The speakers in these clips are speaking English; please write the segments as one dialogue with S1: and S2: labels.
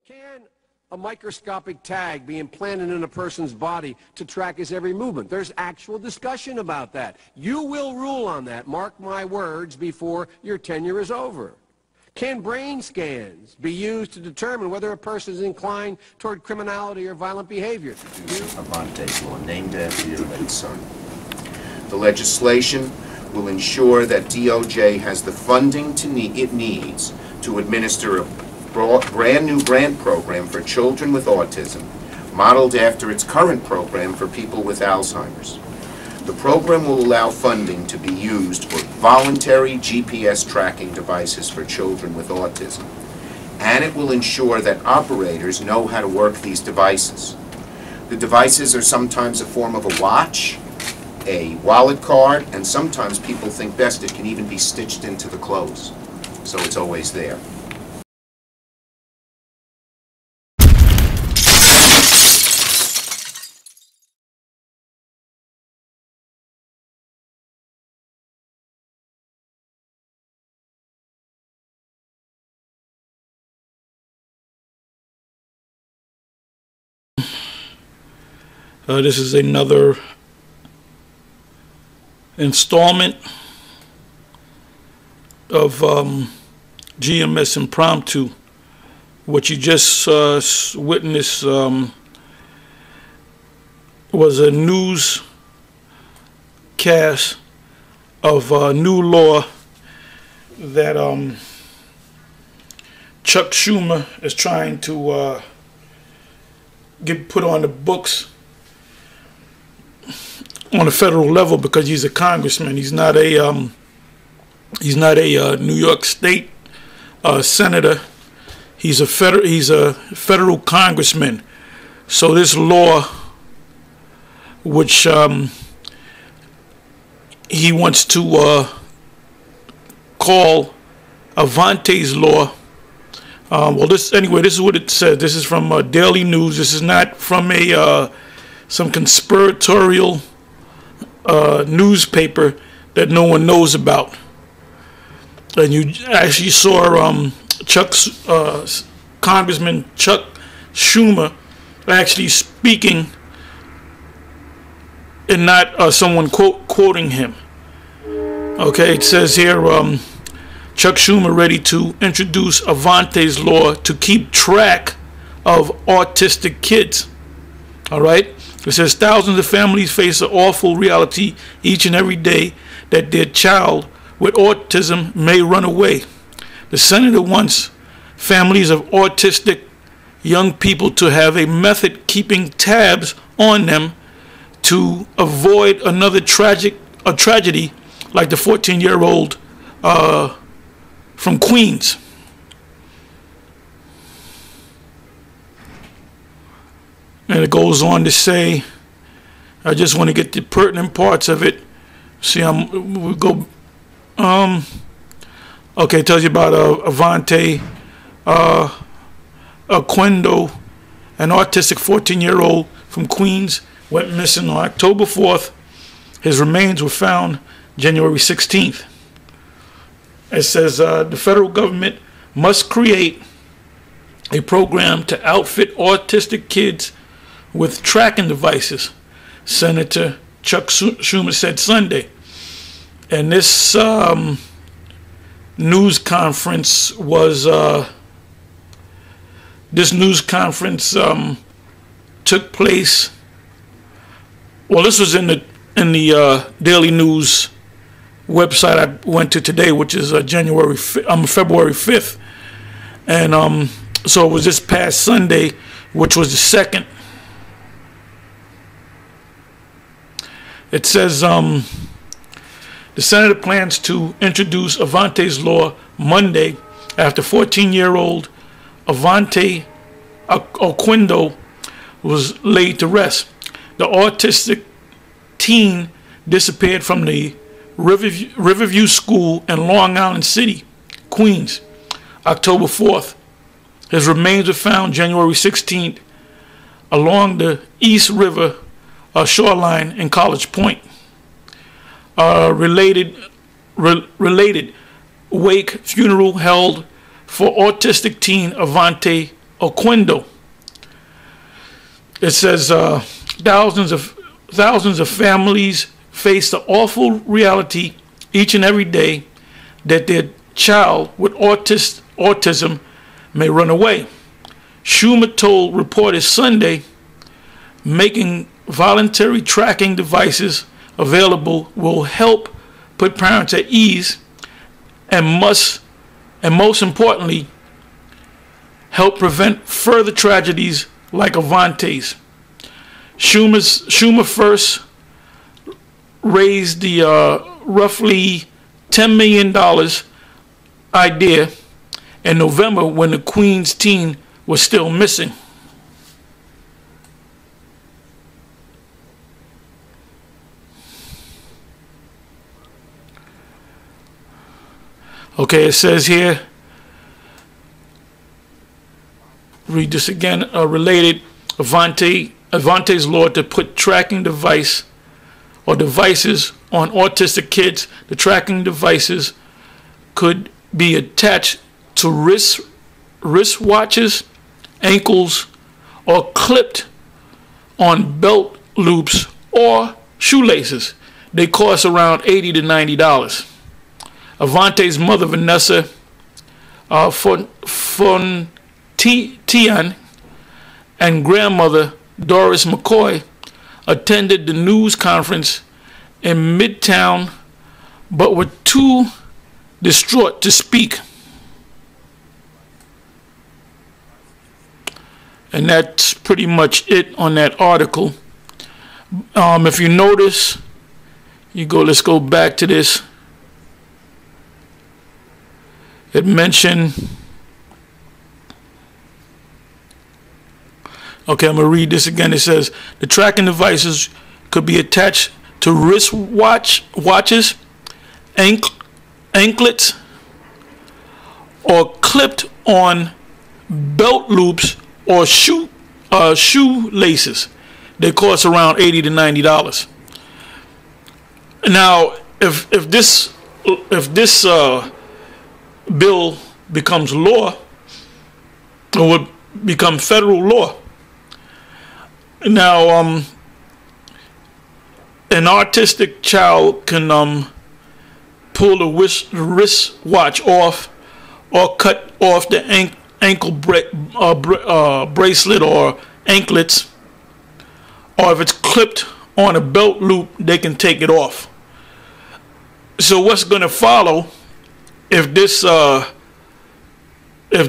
S1: Can a microscopic tag be implanted in a person's body to track his every movement? There's actual discussion about that. You will rule on that, mark my words, before your tenure is over. Can brain scans be used to determine whether a person is inclined toward criminality or violent behavior?
S2: Avonte's law, named after your late son. The legislation will ensure that DOJ has the funding it needs to administer a brand new grant program for children with autism, modeled after its current program for people with Alzheimer's. The program will allow funding to be used for voluntary GPS tracking devices for children with autism, and it will ensure that operators know how to work these devices. The devices are sometimes a form of a watch, a wallet card, and sometimes people think best it can even be stitched into the clothes, so it's always there.
S3: This is another installment of GMS Impromptu. What you just witnessed was a newscast of a new law that Chuck Schumer is trying to get put on the books on a federal level, because he's a congressman. He's not a New York State senator. He's a federal congressman. So this law, which he wants to call Avonte's law. Well, this is what it says. This is from Daily News. This is not from some conspiratorial newspaper that no one knows about. And you actually saw Congressman Chuck Schumer actually speaking, and not someone quoting him. Okay, it says here, Chuck Schumer ready to introduce Avonte's law to keep track of autistic kids. All right. It says thousands of families face the awful reality each and every day that their child with autism may run away. The senator wants families of autistic young people to have a method keeping tabs on them to avoid another tragedy like the 14-year-old from Queens. And it goes on to say, I just want to get the pertinent parts of it. See, we'll go. Okay, it tells you about Avonte Aquendo, an autistic 14-year-old from Queens, went missing on October 4th. His remains were found January 16th. It says the federal government must create a program to outfit autistic kids with tracking devices, Senator Chuck Schumer said Sunday. And this news conference was took place. Well, this was in the Daily News website I went to today, which is February 5th, and so it was this past Sunday, which was the 2nd. It says the senator plans to introduce Avonte's law Monday after 14-year-old Avonte Aquendo was laid to rest. The autistic teen disappeared from the Riverview School in Long Island City, Queens, October 4th. His remains were found January 16th along the East River shoreline in College Point. Related wake funeral held for autistic teen Avonte Oquendo. It says thousands of families face the awful reality each and every day that their child with autism may run away. Schumer told reporters Sunday making voluntary tracking devices available will help put parents at ease and most importantly help prevent further tragedies like Avonte's. Schumer first raised the roughly $10 million idea in November when the Queen's teen was still missing. Okay, it says here, read this again, related Avonte's law to put tracking device or devices on autistic kids. The tracking devices could be attached to wrist watches, ankles, or clipped on belt loops or shoelaces. They cost around $80 to $90. Avonte's mother, Vanessa Fontian, and grandmother, Doris McCoy, attended the news conference in Midtown, but were too distraught to speak. And that's pretty much it on that article. If you notice, let's go back to this. It mentioned, okay, I'm going to read this again. It says, the tracking devices could be attached to wrist watches, anklets, or clipped on belt loops or shoe laces. They cost around $80 to $90. Now, if this bill becomes law, or would become federal law, now an autistic child can pull the wrist watch off or cut off the ankle bracelet or anklets, or if it's clipped on a belt loop, they can take it off. So what's going to follow if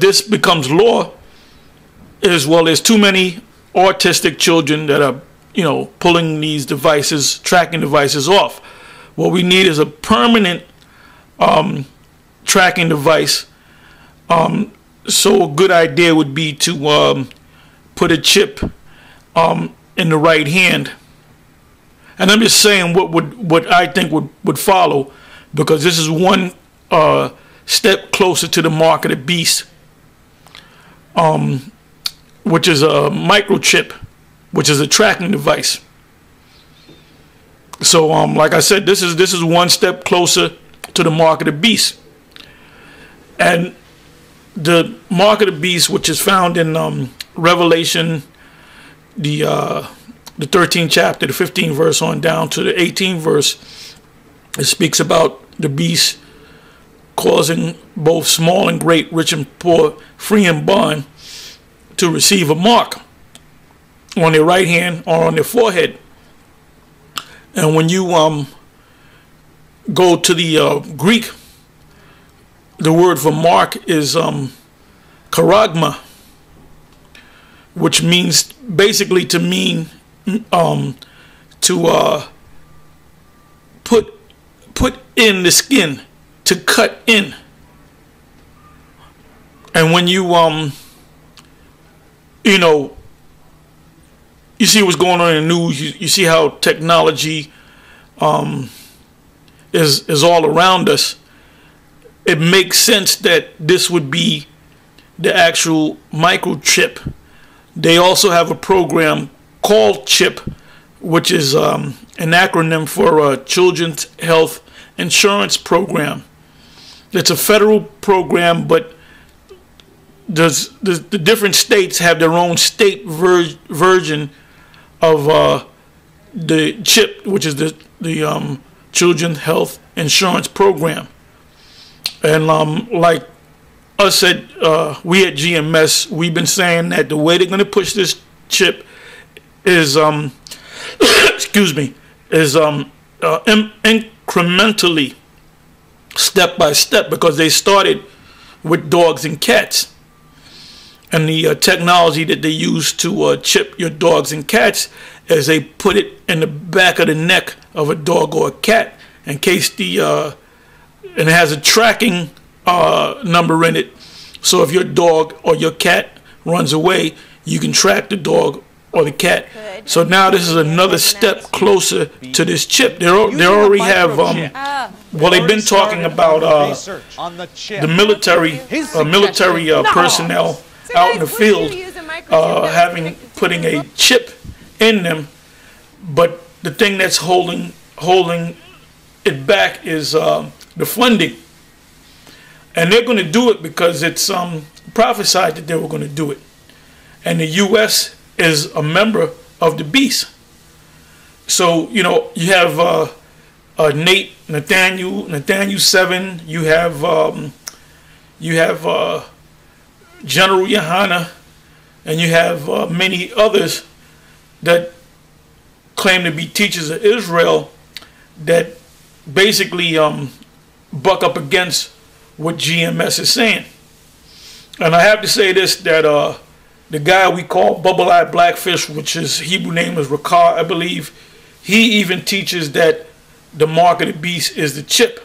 S3: this becomes law is, well, there's too many autistic children that are pulling these devices, tracking devices off. What we need is a permanent tracking device. So a good idea would be to put a chip in the right hand. And I'm just saying what I think would follow, because this is one step closer to the mark of the beast, which is a microchip, which is a tracking device. So like I said, this is one step closer to the mark of the beast. And the mark of the beast, which is found in Revelation, the 13th chapter, the 15th verse on down to the 18th verse, it speaks about the beast causing both small and great, rich and poor, free and bond, to receive a mark on their right hand or on their forehead. And when you go to the Greek, the word for mark is charagma, which means basically to mean to put in the skin, to cut in. And when you you see what's going on in the news, you see how technology is all around us. It makes sense that this would be the actual microchip. They also have a program called CHIP, which is an acronym for Children's Health Insurance Program. It's a federal program, but the different states have their own state version of the CHIP, which is the Children's Health Insurance Program. And like us at we at GMS, we've been saying that the way they're going to push this CHIP is excuse me, is incrementally, step by step, because they started with dogs and cats. And the technology that they use to chip your dogs and cats is they put it in the back of the neck of a dog or a cat in case and it has a tracking number in it. So if your dog or your cat runs away, you can track the dog or the cat. Good. So now this is another step closer to this chip. They already have well, they've been talking about the military personnel out in the field putting a chip in them, but the thing that's holding it back is the funding. And they're going to do it because it's prophesied that they were going to do it. And the U.S. is a member of the beast. So, you know, you have Nathaniel 7, you have General Yohana, and you have many others that claim to be teachers of Israel that basically buck up against what GMS is saying. And I have to say this, that the guy we call Bubble-Eyed Blackfish, which his Hebrew name is Rakar, I believe, he even teaches that the mark of the beast is the chip.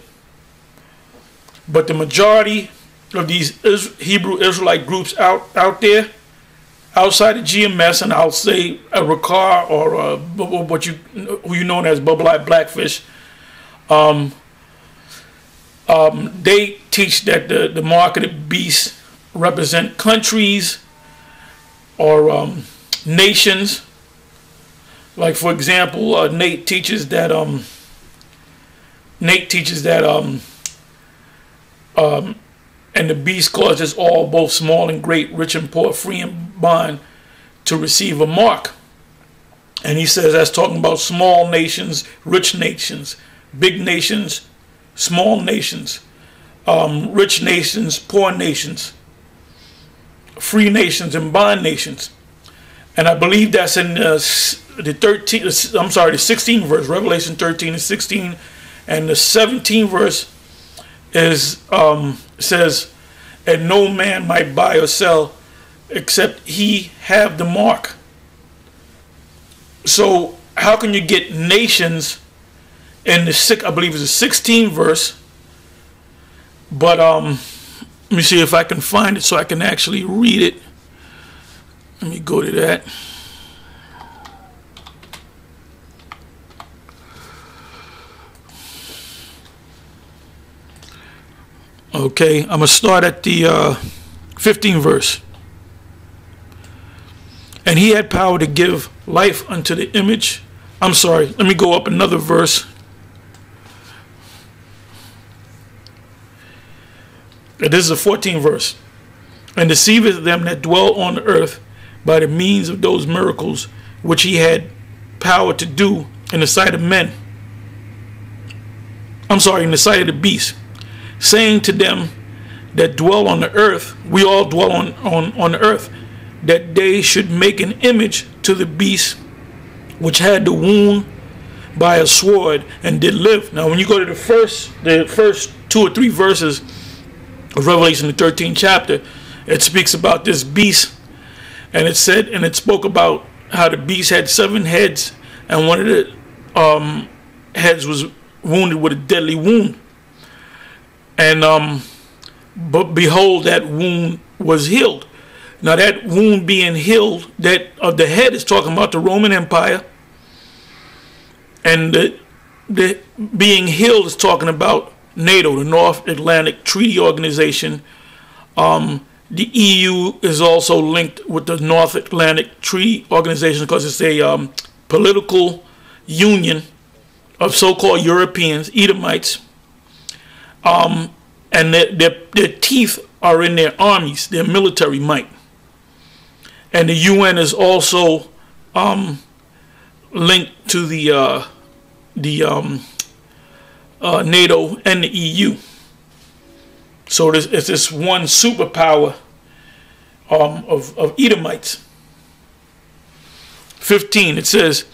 S3: But the majority of these Hebrew Israelite groups out there, outside of GMS, and I'll say a Rakar or who you know as Bubble-Eyed Blackfish, they teach that the mark of the beast represent countries or nations. Like, for example, Nate teaches that and the beast causes all, both small and great, rich and poor, free and bond, to receive a mark. And he says that's talking about small nations, rich nations, big nations, small nations, rich nations, poor nations, free nations, and bond nations. And I believe that's in the 16th verse, Revelation 13 and 16, and the 17th verse is says, and no man might buy or sell except he have the mark. So how can you get nations in the I believe it's the 16th verse? But let me see if I can find it so I can actually read it. Let me go to that. Okay, I'm going to start at the 15th verse. And he had power to give life unto the image. I'm sorry, let me go up another verse. This is the 14th verse. And deceiveth them that dwell on the earth by the means of those miracles which he had power to do in the sight of men. I'm sorry, in the sight of the beast. Saying to them that dwell on the earth, we all dwell on the earth, that they should make an image to the beast which had the wound by a sword and did live. Now when you go to the first 2 or 3 verses of Revelation, the 13th chapter, it speaks about this beast, and it said, and it spoke about how the beast had 7 heads, and one of the heads was wounded with a deadly wound. And but behold, that wound was healed. Now that wound being healed, that of the head is talking about the Roman Empire, and the being healed is talking about NATO, the North Atlantic Treaty Organization. The EU is also linked with the North Atlantic Treaty Organization because it's a political union of so-called Europeans, Edomites. And their teeth are in their armies, their military might. And the UN is also linked to the NATO and the EU. So it's this one superpower of Edomites. 15, it says,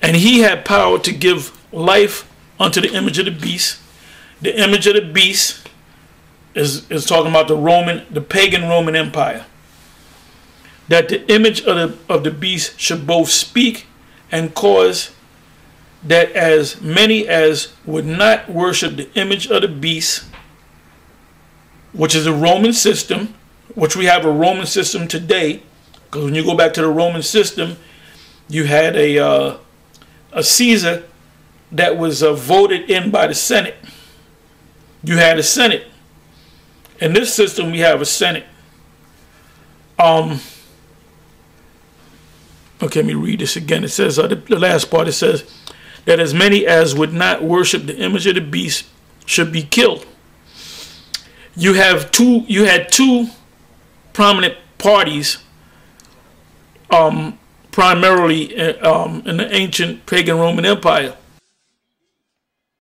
S3: and he had power to give life unto the image of the beast. The image of the beast is talking about the pagan Roman Empire. That the image of the beast should both speak and cause that as many as would not worship the image of the beast, which is a Roman system, which we have a Roman system today, because when you go back to the Roman system, you had a Caesar that was voted in by the Senate. You had a Senate. In this system, we have a Senate. Okay, let me read this again. It says, the last part, it says, that as many as would not worship the image of the beast should be killed. You had two prominent parties, primarily in the ancient pagan Roman Empire.